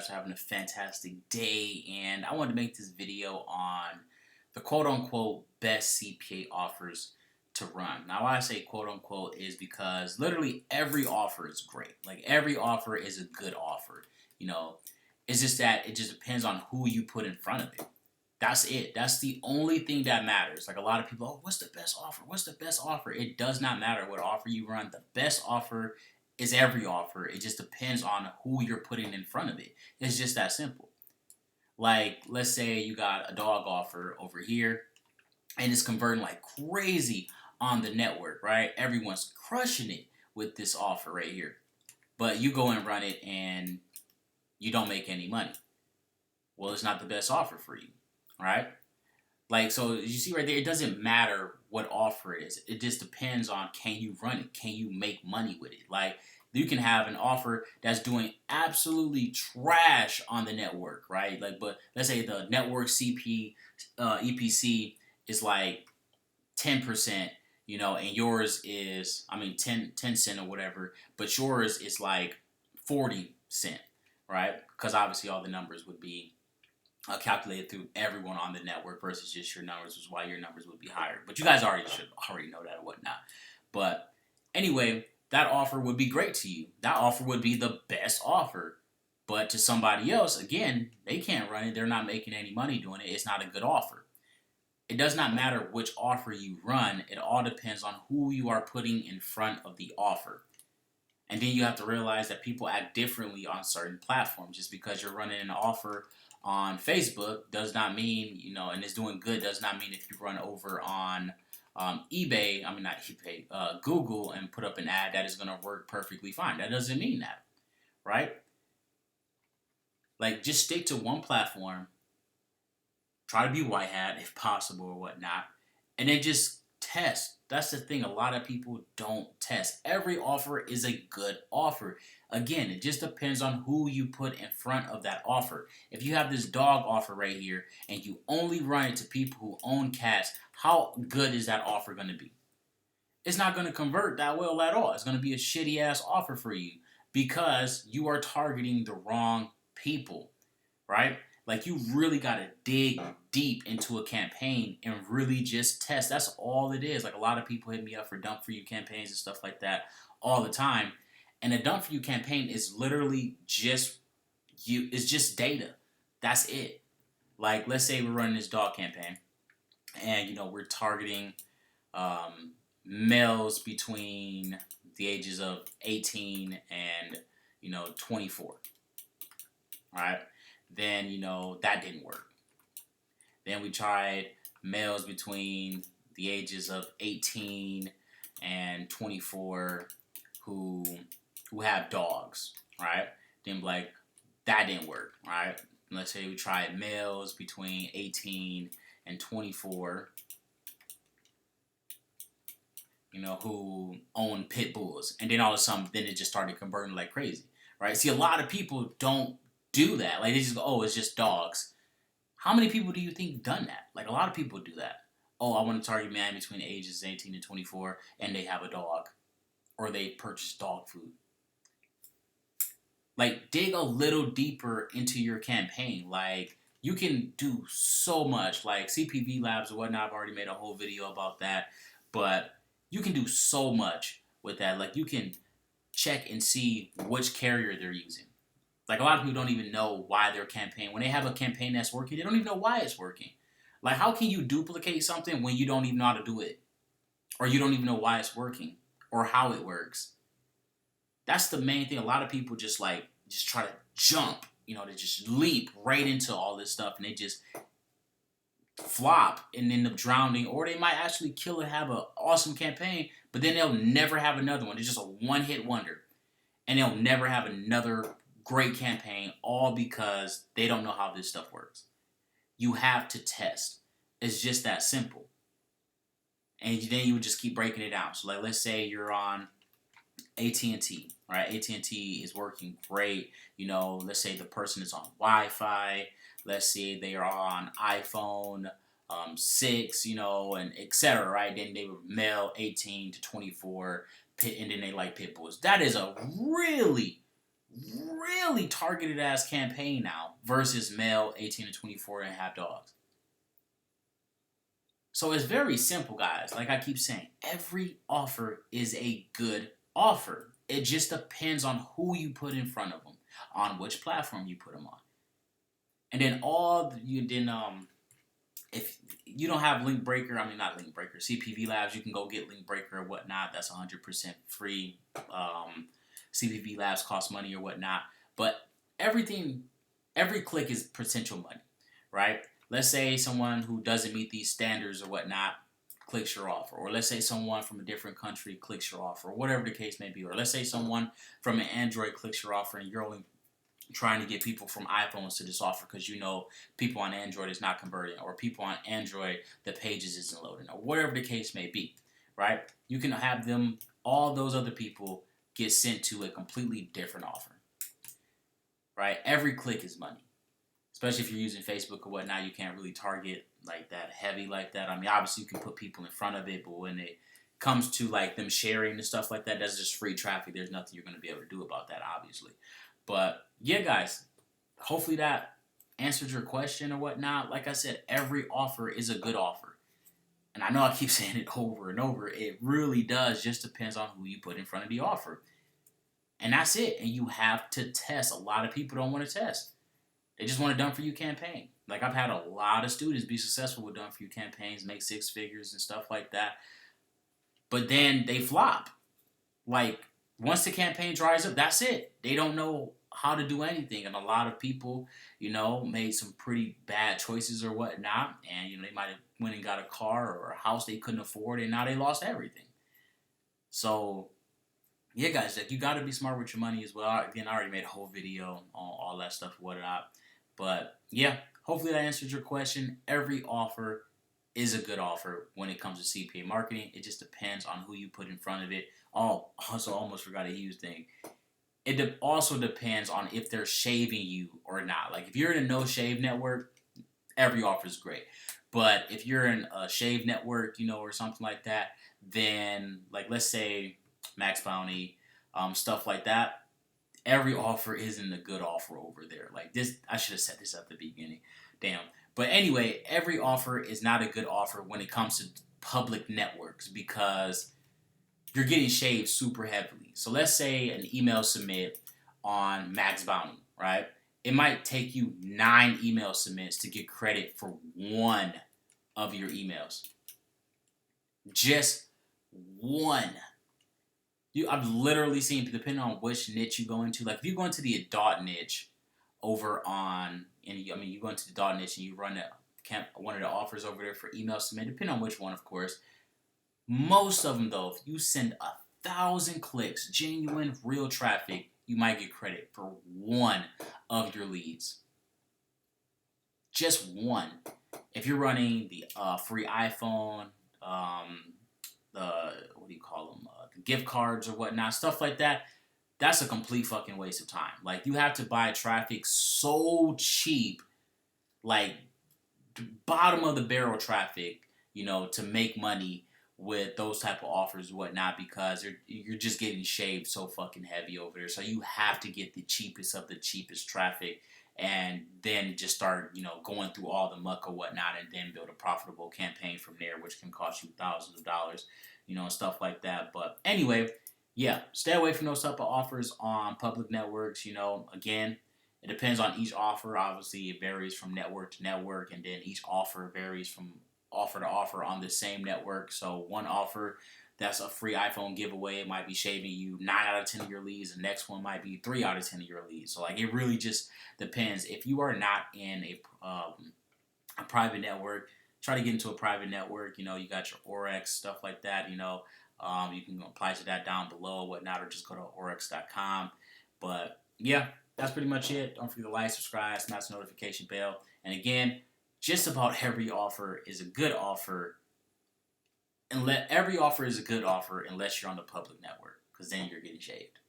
guys are having a fantastic day, and I wanted to make this video on the quote-unquote best CPA offers to run. Now, why I say quote-unquote is because literally every offer is great. Like, every offer is a good offer. You know, it's just that it just depends on who you put in front of it. That's it. That's the only thing that matters. Like, a lot of people, oh, what's the best offer? What's the best offer? It does not matter what offer you run. The best offer is every offer. It just depends on who you're putting in front of it. It's just that simple. Like, let's say you got a dog offer over here and it's converting like crazy on the network, right? Everyone's crushing it with this offer right here. But you go and run it and you don't make any money. Well, it's not the best offer for you, right? Like, so you see right there, it doesn't matter what offer it is. It just depends on, can you run it? Can you make money with it? Like, you can have an offer that's doing absolutely trash on the network, right? Like, but let's say the network EPC is like 10%, and yours is, 10 cent or whatever, but yours is like 40 cent, right? Because obviously all the numbers would be calculated through everyone on the network versus just your numbers, which is why your numbers would be higher. But you guys should already know that and whatnot. But anyway, that offer would be great to you. That offer would be the best offer. But to somebody else, again, they can't run it. They're not making any money doing it. It's not a good offer. It does not matter which offer you run. It all depends on who you are putting in front of the offer. And then you have to realize that people act differently on certain platforms. Just because you're running an offer on Facebook does not mean, and it's doing good, does not mean if you run over on Google and put up an ad that is going to work perfectly fine. That doesn't mean that, right? Like, just stick to one platform, try to be white hat if possible or whatnot, and then just test. That's the thing. A lot of people don't test. Every offer is a good offer. Again, it just depends on who you put in front of that offer. If you have this dog offer right here and you only run it to people who own cats, how good is that offer going to be? It's not going to convert that well at all. It's going to be a shitty ass offer for you because you are targeting the wrong people, right? Like, you really got to dig deep into a campaign and really just test. That's all it is. Like, a lot of people hit me up for dump for you campaigns and stuff like that all the time. And a dump for you campaign is literally just you. It's just data. That's it. Like, let's say we're running this dog campaign and, we're targeting males between the ages of 18 and, 24. All right. Then, that didn't work. Then we tried males between the ages of 18 and 24 who have dogs, right? Then, like, that didn't work, right? Let's say we tried males between 18 and 24, who own pit bulls. And then all of a sudden, then it just started converting like crazy, right? See, a lot of people don't do that. Like, they just go, oh, it's just dogs. How many people do you think done that? Like, a lot of people do that. Oh, I want to target man between the ages 18 and 24, and they have a dog. Or they purchase dog food. Like, dig a little deeper into your campaign. Like, you can do so much. Like, CPV labs or whatnot, I've already made a whole video about that. But you can do so much with that. Like, you can check and see which carrier they're using. Like, a lot of people don't even know why their campaign, when they have a campaign that's working, they don't even know why it's working. Like, how can you duplicate something when you don't even know how to do it? Or you don't even know why it's working or how it works? That's the main thing. A lot of people just try to jump, they just leap right into all this stuff and they just flop and end up drowning, or they might actually kill and have an awesome campaign, but then they'll never have another one. It's just a one-hit wonder. And they'll never have another great campaign, all because they don't know how this stuff works. You have to test. It's just that simple. And then you would just keep breaking it down. So, like, let's say you're on AT&T, right? AT&T is working great. Let's say the person is on Wi-Fi. Let's say they are on iPhone 6, and etc., right? Then they were male 18 to 24, and then they like pit bulls. That is a really really targeted ass campaign now versus male 18 to 24 and have dogs. So it's very simple, guys. Like I keep saying, every offer is a good offer. It just depends on who you put in front of them, on which platform you put them on. And then if you don't have Link Breaker, I mean not Link Breaker, CPV Labs, you can go get Link Breaker or whatnot. That's 100% free. CPV Labs cost money or whatnot, but every click is potential money, right? Let's say someone who doesn't meet these standards or whatnot clicks your offer, or let's say someone from a different country clicks your offer, or whatever the case may be, or let's say someone from an Android clicks your offer and you're only trying to get people from iPhones to this offer because you know people on Android is not converting, or people on Android the pages isn't loading, or whatever the case may be, right? You can have them, all those other people, get sent to a completely different offer, right? Every click is money, especially if you're using Facebook or whatnot. You can't really target like that heavy like that. I mean, obviously you can put people in front of it, but when it comes to like them sharing and stuff like that, that's just free traffic. There's nothing you're going to be able to do about that, obviously. But yeah, guys, hopefully that answered your question or whatnot. Like I said, every offer is a good offer. And I know I keep saying it over and over. It really does. Just depends on who you put in front of the offer. And that's it. And you have to test. A lot of people don't want to test. They just want a done for you campaign. Like I've had a lot of students be successful with done for you campaigns, make six figures and stuff like that. But then they flop. Like once the campaign dries up, that's it. They don't know how to do anything. And a lot of people, made some pretty bad choices or whatnot. And, they might have went and got a car or a house they couldn't afford, and now they lost everything. So, yeah, guys, like you got to be smart with your money as well. Again, I already made a whole video on all that stuff, whatnot. But, yeah, hopefully that answers your question. Every offer is a good offer when it comes to CPA marketing. It just depends on who you put in front of it. Oh, also almost forgot a huge thing. It also depends on if they're shaving you or not. Like if you're in a no shave network, every offer is great. But if you're in a shave network, or something like that, then like let's say Max Bounty, stuff like that, every offer isn't a good offer over there. Like this, I should have said this at the beginning. Damn. But anyway, every offer is not a good offer when it comes to public networks because you're getting shaved super heavily. So let's say an email submit on Max Bounty, right? It might take you 9 email submits to get credit for one of your emails. Just one. I've literally seen, depending on which niche you go into, like if you go into the adult niche over on, you go into the adult niche and you run one of the offers over there for email submit, depending on which one, of course. Most of them, though, if you send 1,000 clicks, genuine, real traffic, you might get credit for one of your leads. Just one. If you're running the free iPhone, the gift cards or whatnot, stuff like that, that's a complete fucking waste of time. Like, you have to buy traffic so cheap, like, bottom of the barrel traffic, to make money with those type of offers and whatnot because you're just getting shaved so fucking heavy over there. So you have to get the cheapest of the cheapest traffic and then just start, going through all the muck or whatnot and then build a profitable campaign from there, which can cost you thousands of dollars, and stuff like that. But anyway, yeah, stay away from those type of offers on public networks. Again, it depends on each offer. Obviously, it varies from network to network, and then each offer varies from offer to offer on the same network. So one offer that's a free iPhone giveaway, it might be shaving you 9 out of 10 of your leads. The next one might be 3 out of 10 of your leads. So like it really just depends. If you are not in a private network, try to get into a private network. You got your Orex, stuff like that. You can apply to that down below, whatnot, or just go to orex.com. But yeah, that's pretty much it. Don't forget to like, subscribe, smash the notification bell. And again, just about every offer is a good offer. Every offer is a good offer unless you're on the public network, because then you're getting shaved.